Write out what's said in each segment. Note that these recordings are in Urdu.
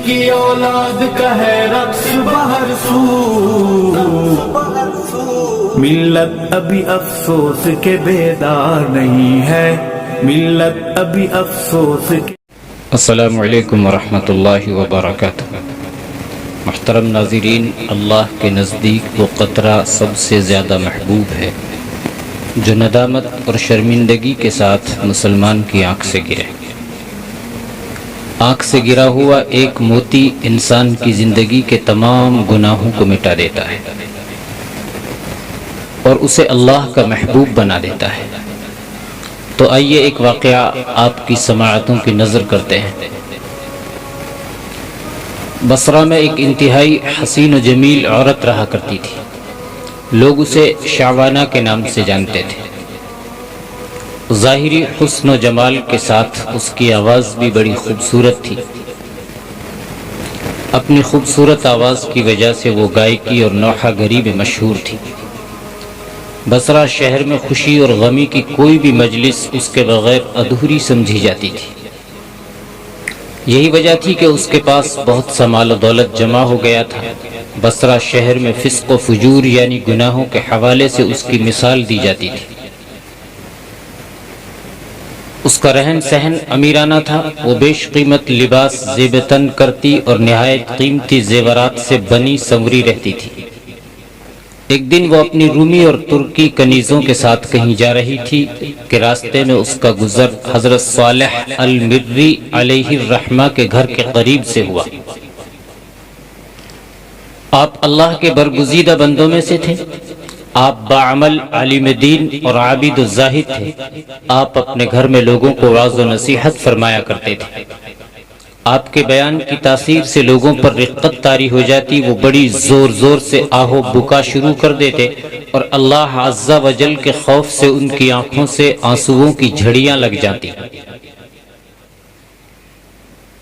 کی اولاد کا ہے رقص بہر سو، ملت ابھی افسوس کے بیدار نہیں ہے، ملت ابھی افسوس کے۔ السلام علیکم ورحمۃ اللہ وبرکاتہ۔ محترم ناظرین، اللہ کے نزدیک وہ قطرہ سب سے زیادہ محبوب ہے جو ندامت اور شرمندگی کے ساتھ مسلمان کی آنکھ سے گرے۔ آنکھ سے گرا ہوا ایک موتی انسان کی زندگی کے تمام گناہوں کو مٹا دیتا ہے اور اسے اللہ کا محبوب بنا دیتا ہے۔ تو آئیے ایک واقعہ آپ کی سماعتوں کی نظر کرتے ہیں۔ بصرہ میں ایک انتہائی حسین و جمیل عورت رہا کرتی تھی۔ لوگ اسے شعوانہ کے نام سے جانتے تھے۔ ظاہری حسن و جمال کے ساتھ اس کی آواز بھی بڑی خوبصورت تھی۔ اپنی خوبصورت آواز کی وجہ سے وہ گائیکی اور نوحہ گری میں مشہور تھی۔ بصرہ شہر میں خوشی اور غمی کی کوئی بھی مجلس اس کے بغیر ادھوری سمجھی جاتی تھی۔ یہی وجہ تھی کہ اس کے پاس بہت سا مال و دولت جمع ہو گیا تھا۔ بصرہ شہر میں فسق و فجور یعنی گناہوں کے حوالے سے اس کی مثال دی جاتی تھی۔ اس کا رہن سہن امیرانہ تھا۔ وہ بیش قیمت لباس زیب تن کرتی اور نہایت قیمتی زیورات سے بنی سنوری رہتی تھی۔ ایک دن وہ اپنی رومی اور ترکی کنیزوں کے ساتھ کہیں جا رہی تھی کہ راستے میں اس کا گزر حضرت صالح المری علیہ الرحمہ کے گھر کے قریب سے ہوا۔ آپ اللہ کے برگزیدہ بندوں میں سے تھے۔ آپ باعمل عالم دین اور عابد الزاہد تھے۔ آپ اپنے گھر میں لوگوں کو وعظ و نصیحت فرمایا کرتے تھے۔ آپ کے بیان کی تاثیر سے لوگوں پر رقت طاری ہو جاتی۔ وہ بڑی زور زور سے آہو بکا شروع کر دیتے اور اللہ عز و جل کے خوف سے ان کی آنکھوں سے آنسوؤں کی جھڑیاں لگ جاتی۔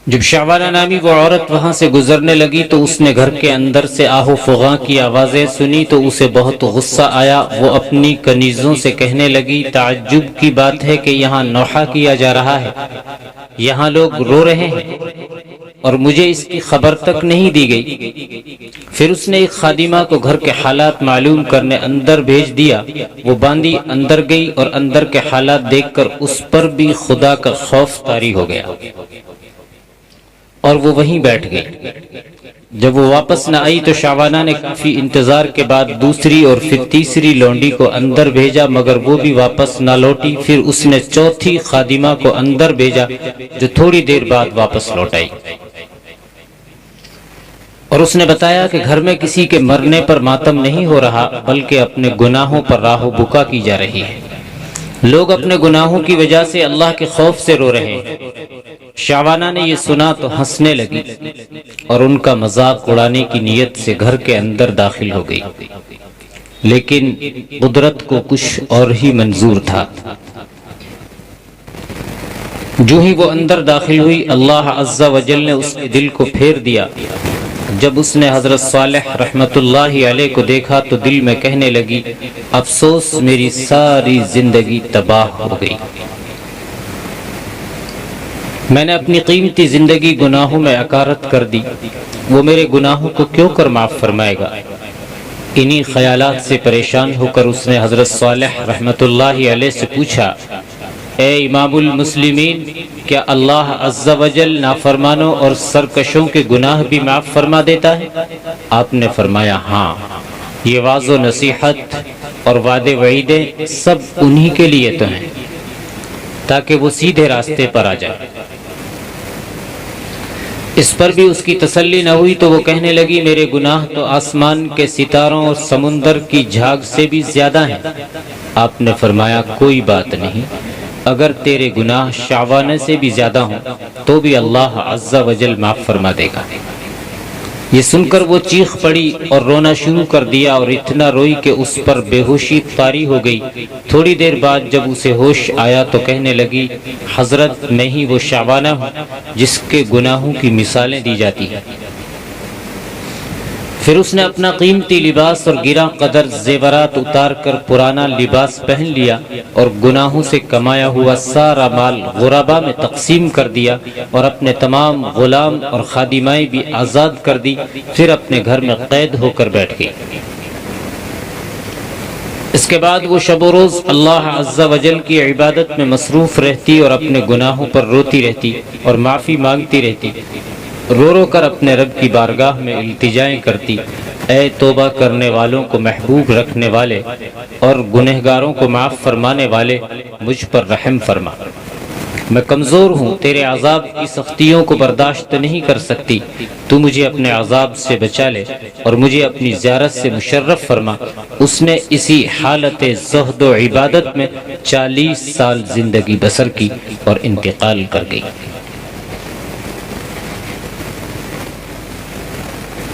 جب شعوانہ نامی وہ عورت وہاں سے گزرنے لگی تو اس نے گھر کے اندر سے آہو فغاں کی آوازیں سنی تو اسے بہت غصہ آیا۔ وہ اپنی کنیزوں سے کہنے لگی، تعجب کی بات ہے کہ یہاں نوحہ کیا جا رہا ہے، یہاں لوگ رو رہے ہیں اور مجھے اس کی خبر تک نہیں دی گئی۔ پھر اس نے ایک خادمہ کو گھر کے حالات معلوم کرنے اندر بھیج دیا۔ وہ باندی اندر گئی اور اندر کے حالات دیکھ کر اس پر بھی خدا کا خوف طاری ہو گیا اور وہ وہیں بیٹھ گئی۔ جب وہ واپس نہ آئی تو شعوانہ نے کافی انتظار کے بعد دوسری اور پھر تیسری لونڈی کو اندر بھیجا مگر وہ بھی واپس نہ لوٹی۔ پھر اس نے چوتھی خادمہ کو اندر بھیجا جو تھوڑی دیر بعد واپس لوٹ آئی اور اس نے بتایا کہ گھر میں کسی کے مرنے پر ماتم نہیں ہو رہا بلکہ اپنے گناہوں پر راہ و بکا کی جا رہی ہے۔ لوگ اپنے گناہوں کی وجہ سے اللہ کے خوف سے رو رہے ہیں۔ شعوانہ نے یہ سنا تو ہنسنے لگی اور ان کا مذاق اڑانے کی نیت سے گھر کے اندر داخل ہو گئی، لیکن قدرت کو کچھ اور ہی منظور تھا۔ جو ہی وہ اندر داخل ہوئی اللہ عز و جل نے اس کے دل کو پھیر دیا۔ جب اس نے حضرت صالح رحمت اللہ علیہ کو دیکھا تو دل میں کہنے لگی، افسوس میری ساری زندگی تباہ ہو گئی۔ میں نے اپنی قیمتی زندگی گناہوں میں اکارت کر دی، وہ میرے گناہوں کو کیوں کر معاف فرمائے گا۔ انہی خیالات سے پریشان ہو کر اس نے حضرت صالح رحمت اللہ علیہ سے پوچھا، اے امام المسلمین، کیا اللہ عز و جل نافرمانوں اور سرکشوں کے گناہ بھی معاف فرما دیتا ہے؟ آپ نے فرمایا، ہاں، یہ وعظ و نصیحت اور وعدے وعیدیں سب انہی کے لیے تو ہیں تاکہ وہ سیدھے راستے پر آ جائے۔ اس پر بھی اس کی تسلی نہ ہوئی تو وہ کہنے لگی، میرے گناہ تو آسمان کے ستاروں اور سمندر کی جھاگ سے بھی زیادہ ہیں۔ آپ نے فرمایا، کوئی بات نہیں، اگر تیرے گناہ شعوانہ سے بھی زیادہ ہوں تو بھی اللہ عز و جل معاف فرما دے گا۔ یہ سن کر وہ چیخ پڑی اور رونا شروع کر دیا اور اتنا روئی کہ اس پر بے ہوشی طاری ہو گئی۔ تھوڑی دیر بعد جب اسے ہوش آیا تو کہنے لگی، حضرت میں ہی وہ شعوانہ ہوں جس کے گناہوں کی مثالیں دی جاتی ہیں۔ پھر اس نے اپنا قیمتی لباس اور گراں قدر زیورات اتار کر پرانا لباس پہن لیا اور گناہوں سے کمایا ہوا سارا مال غربا میں تقسیم کر دیا اور اپنے تمام غلام اور خادمائیں بھی آزاد کر دی، پھر اپنے گھر میں قید ہو کر بیٹھ گئی۔ اس کے بعد وہ شب و روز اللہ عز و جل کی عبادت میں مصروف رہتی اور اپنے گناہوں پر روتی رہتی اور معافی مانگتی رہتی، رو رو کر اپنے رب کی بارگاہ میں التجائیں کرتی، اے توبہ کرنے والوں کو محبوب رکھنے والے اور گنہگاروں کو معاف فرمانے والے، مجھ پر رحم فرما، میں کمزور ہوں، تیرے عذاب کی سختیوں کو برداشت نہیں کر سکتی، تو مجھے اپنے عذاب سے بچا لے اور مجھے اپنی زیارت سے مشرف فرما۔ اس نے اسی حالت زہد و عبادت میں 40 سال زندگی بسر کی اور انتقال کر گئی۔